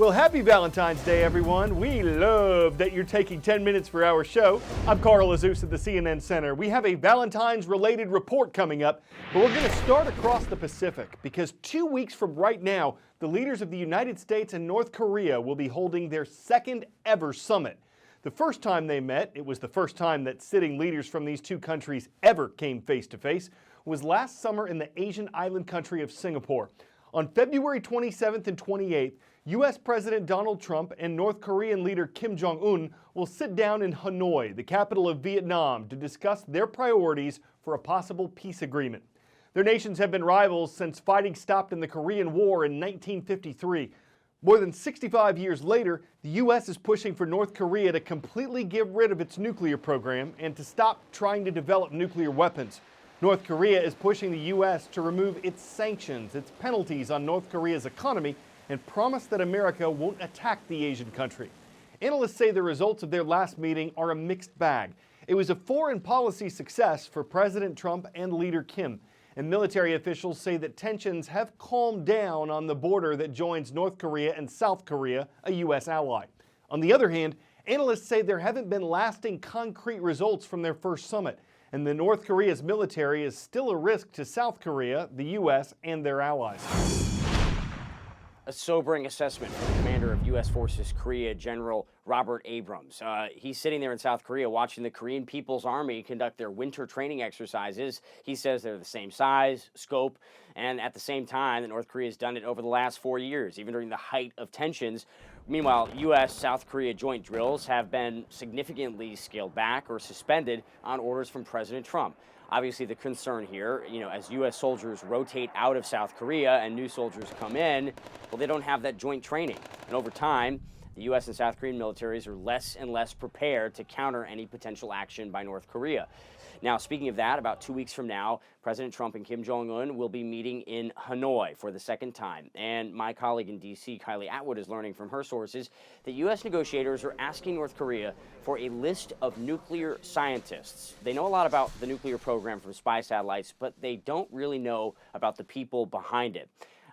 Well, happy Valentine's Day, everyone. We love that you're taking 10 minutes for our show. I'm Carl Azus at the CNN Center. We have a Valentine's-related report coming up, but we're going to start across the Pacific because 2 weeks from right now, the leaders of the United States and North Korea will be holding their second ever summit. The first time they met, it was the first time that sitting leaders from these two countries ever came face to face, was last summer in the Asian island country of Singapore. On February 27th and 28th, U.S. President Donald Trump and North Korean leader Kim Jong-un will sit down in Hanoi, the capital of Vietnam, to discuss their priorities for a possible peace agreement. Their nations have been rivals since fighting stopped in the Korean War in 1953. More than 65 years later, the U.S. is pushing for North Korea to completely get rid of its nuclear program and to stop trying to develop nuclear weapons. North Korea is pushing the U.S. to remove its sanctions, its penalties on North Korea's economy, and promise that America won't attack the Asian country. Analysts say the results of their last meeting are a mixed bag. It was a foreign policy success for President Trump and leader Kim, and military officials say that tensions have calmed down on the border that joins North Korea and South Korea, a U.S. ally. On the other hand, analysts say there haven't been lasting concrete results from their first summit, and the North Korea's military is still a risk to South Korea, the U.S., and their allies. A sobering assessment from the commander of U.S. Forces Korea, General Robert Abrams. He's sitting there in South Korea watching the Korean People's Army conduct their winter training exercises. He says they're the same size, scope, and at the same time that North Korea has done it over the last 4 years, even during the height of tensions. Meanwhile, U.S.-South Korea joint drills have been significantly scaled back or suspended on orders from President Trump. Obviously, the concern here, as U.S. soldiers rotate out of South Korea and new soldiers come in, well, they don't have that joint training. And over time, the U.S. and South Korean militaries are less and less prepared to counter any potential action by North Korea. Now, speaking of that, about 2 weeks from now, President Trump and Kim Jong-un will be meeting in Hanoi for the second time. And my colleague in D.C., Kylie Atwood, is learning from her sources that U.S. negotiators are asking North Korea for a list of nuclear scientists. They know a lot about the nuclear program from spy satellites, but they don't really know about the people behind it.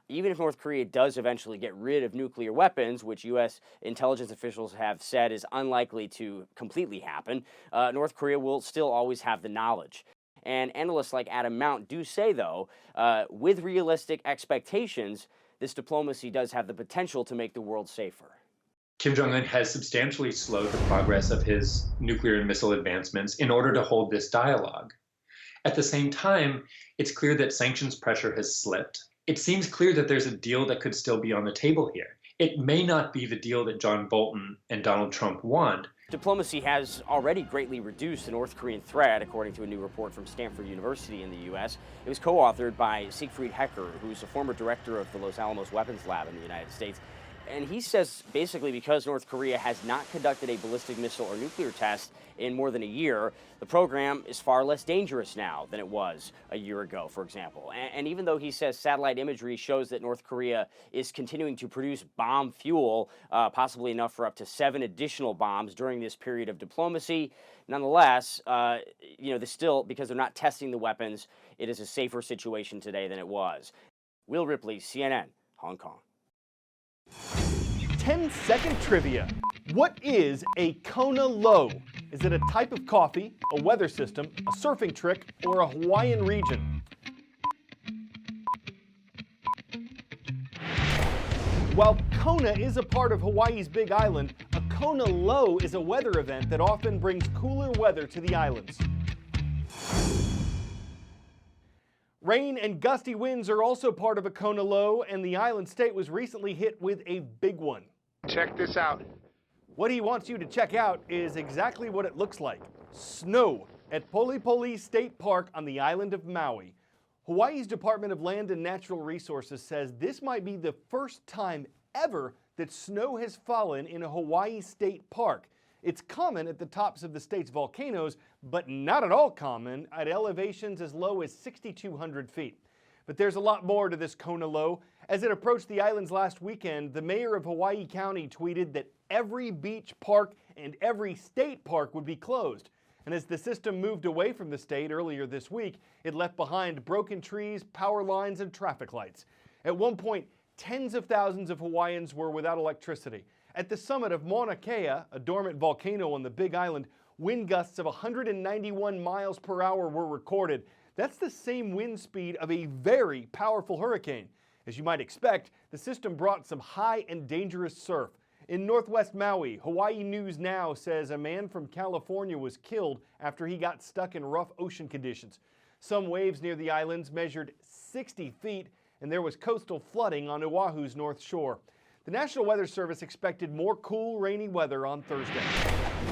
Even if North Korea does eventually get rid of nuclear weapons, which U.S. intelligence officials have said is unlikely to completely happen, North Korea will still always have the knowledge. And analysts like Adam Mount do say, though, with realistic expectations, this diplomacy does have the potential to make the world safer. Kim Jong-un has substantially slowed the progress of his nuclear and missile advancements in order to hold this dialogue. At the same time, it's clear that sanctions pressure has slipped. It seems clear that there's a deal that could still be on the table here. It may not be the deal that John Bolton and Donald Trump want. Diplomacy has already greatly reduced the North Korean threat, according to a new report from Stanford University in the U.S. It was co-authored by Siegfried Hecker, who's a former director of the Los Alamos Weapons Lab in the United States. And he says basically because North Korea has not conducted a ballistic missile or nuclear test in more than a year, the program is far less dangerous now than it was a year ago, for example. And even though he says satellite imagery shows that North Korea is continuing to produce bomb fuel, possibly enough for up to 7 additional bombs during this period of diplomacy, nonetheless, still, because they're not testing the weapons, it is a safer situation today than it was. Will Ripley, CNN, Hong Kong. 10-second trivia. What is a Kona low? Is it a type of coffee, a weather system, a surfing trick, or a Hawaiian region? While Kona is a part of Hawaii's Big Island, a Kona low is a weather event that often brings cooler weather to the islands. Rain and gusty winds are also part of a Kona low, and the island state was recently hit with a big one. Check this out. What he wants you to check out is exactly what it looks like. Snow at Polipoli State Park on the island of Maui. Hawaii's Department of Land and Natural Resources says this might be the first time ever that snow has fallen in a Hawaii state park. It's common at the tops of the state's volcanoes, but not at all common at elevations as low as 6,200 feet. But there's a lot more to this Kona low. As it approached the islands last weekend, the mayor of Hawaii County tweeted that every beach park and every state park would be closed. And as the system moved away from the state earlier this week, it left behind broken trees, power lines, and traffic lights. At one point, tens of thousands of Hawaiians were without electricity. At the summit of Mauna Kea, a dormant volcano on the Big Island, wind gusts of 191 miles per hour were recorded. That's the same wind speed of a very powerful hurricane. As you might expect, the system brought some high and dangerous surf. In northwest Maui, Hawaii News Now says a man from California was killed after he got stuck in rough ocean conditions. Some waves near the islands measured 60 feet, and there was coastal flooding on Oahu's north shore. The National Weather Service expected more cool, rainy weather on Thursday.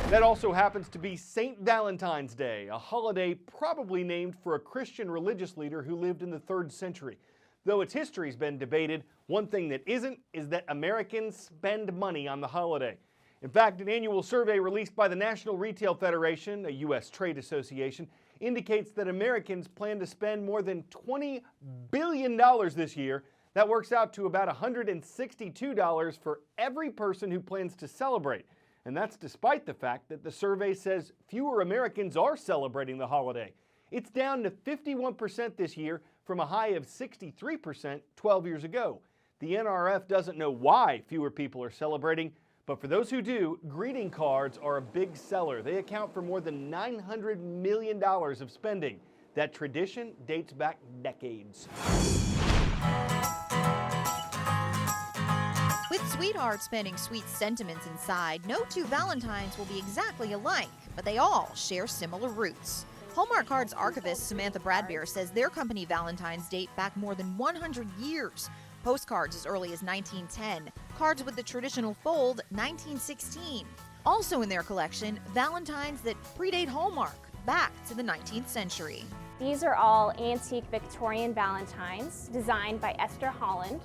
That also happens to be St. Valentine's Day, a holiday probably named for a Christian religious leader who lived in the 3rd century. Though its history's been debated, one thing that isn't is that Americans spend money on the holiday. In fact, an annual survey released by the National Retail Federation, a U.S. trade association, indicates that Americans plan to spend more than $20 billion this year. That works out to about $162 for every person who plans to celebrate. And that's despite the fact that the survey says fewer Americans are celebrating the holiday. It's down to 51% this year from a high of 63% 12 years ago. The NRF doesn't know why fewer people are celebrating, but for those who do, greeting cards are a big seller. They account for more than $900 million of spending. That tradition dates back decades. With sweethearts spending sweet sentiments inside, no two Valentines will be exactly alike, but they all share similar roots. Hallmark Cards archivist Samantha Bradbeer says their company Valentines date back more than 100 years. Postcards as early as 1910, cards with the traditional fold 1916. Also in their collection, Valentines that predate Hallmark, back to the 19th century. These are all antique Victorian Valentines designed by Esther Holland.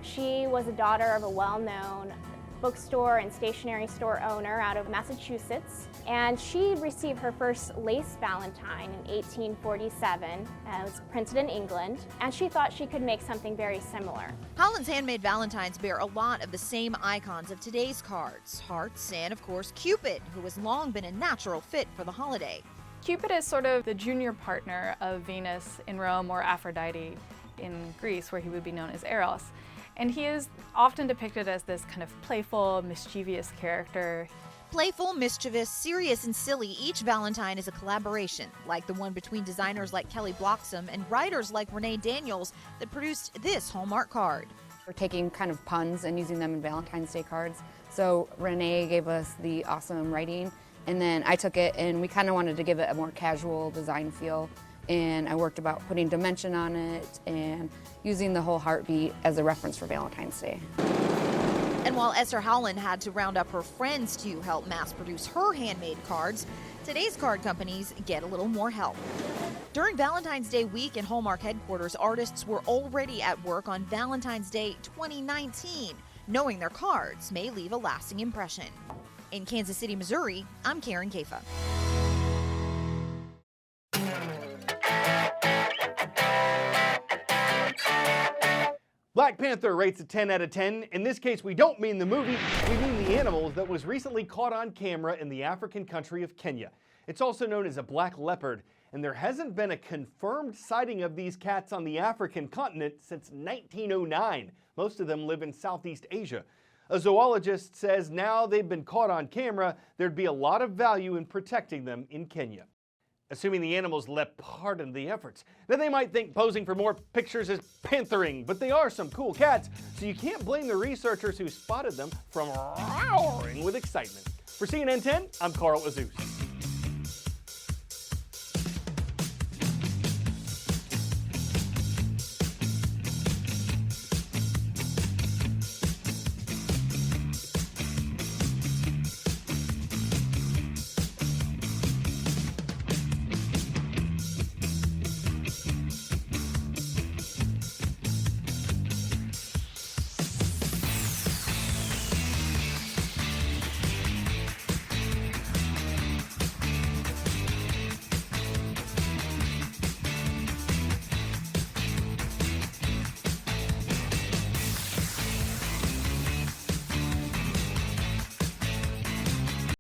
She was a daughter of a well-known bookstore and stationery store owner out of Massachusetts, and she received her first lace Valentine in 1847. It was printed in England, and she thought she could make something very similar. Holland's handmade Valentines bear a lot of the same icons of today's cards, hearts, and of course Cupid, who has long been a natural fit for the holiday. Cupid is sort of the junior partner of Venus in Rome or Aphrodite in Greece, where he would be known as Eros. And he is often depicted as this kind of playful, mischievous character. Playful, mischievous, serious, and silly, each Valentine is a collaboration, like the one between designers like Kelly Bloxham and writers like Renee Daniels that produced this Hallmark card. We're taking kind of puns and using them in Valentine's Day cards. So Renee gave us the awesome writing, and then I took it and we kind of wanted to give it a more casual design feel. And I worked about putting dimension on it and using the whole heartbeat as a reference for Valentine's Day. And while Esther Howland had to round up her friends to help mass produce her handmade cards, today's card companies get a little more help. During Valentine's Day week in Hallmark headquarters, artists were already at work on Valentine's Day 2019, knowing their cards may leave a lasting impression. In Kansas City, Missouri, I'm Karen Kafa. Black Panther rates a 10 out of 10. In this case, we don't mean the movie, we mean the animals that was recently caught on camera in the African country of Kenya. It's also known as a black leopard, and there hasn't been a confirmed sighting of these cats on the African continent since 1909. Most of them live in Southeast Asia. A zoologist says now they've been caught on camera, there'd be a lot of value in protecting them in Kenya. Assuming the animals let pardon the efforts. Then they might think posing for more pictures is panthering, but they are some cool cats, so you can't blame the researchers who spotted them from roaring with excitement. For CNN 10, I'm Carl Azuz.